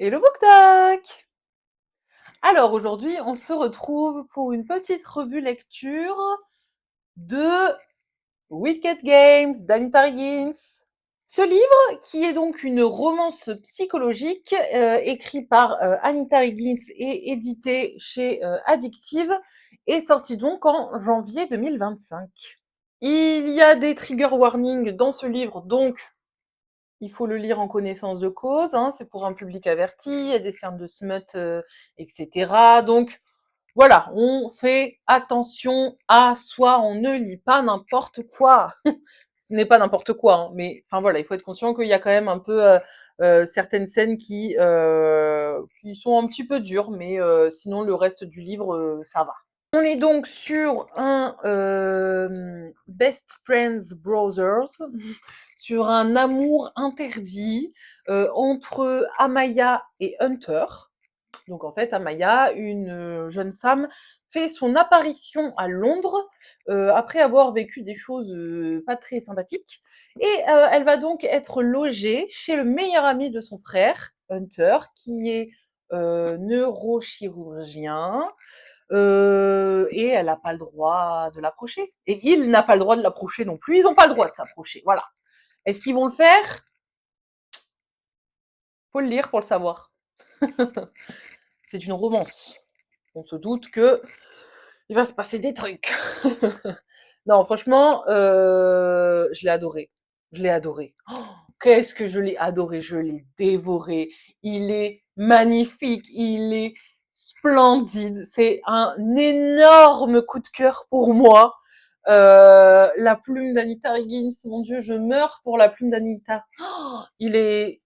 Et le Book Talk. Alors aujourd'hui, on se retrouve pour une petite revue lecture de Wicked Games d'Anita Higgins. Ce livre, qui est donc une romance psychologique écrite par Anita Higgins et édité chez Addictive, est sorti donc en janvier 2025. Il y a des trigger warnings dans ce livre, donc il faut le lire en connaissance de cause, hein, c'est pour un public averti, il y a des scènes de smut, etc. Donc voilà, on fait attention à soi, on ne lit pas n'importe quoi. Ce n'est pas n'importe quoi, hein, mais enfin voilà, il faut être conscient qu'il y a quand même un peu certaines scènes qui sont un petit peu dures, mais sinon le reste du livre, ça va. On est donc sur un Best Friends Brothers, sur un amour interdit entre Amaya et Hunter. Donc en fait, Amaya, une jeune femme, fait son apparition à Londres après avoir vécu des choses pas très sympathiques. Et elle va donc être logée chez le meilleur ami de son frère, Hunter, qui est neurochirurgien. Et elle n'a pas le droit de l'approcher. Et il n'a pas le droit de l'approcher non plus. Ils n'ont pas le droit de s'approcher. Voilà. Est-ce qu'ils vont le faire? Faut le lire pour le savoir. C'est une romance. On se doute que il va se passer des trucs. Non, franchement, je l'ai adoré. Je l'ai adoré. Oh, qu'est-ce que je l'ai adoré, je l'ai dévoré. Il est magnifique, il est splendide. C'est un énorme coup de cœur pour moi. La plume d'Anita Higgins, mon Dieu, je meurs pour la plume d'Anita. Oh, il est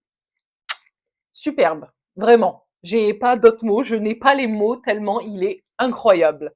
superbe, vraiment. J'ai pas d'autres mots, je n'ai pas les mots tellement il est incroyable.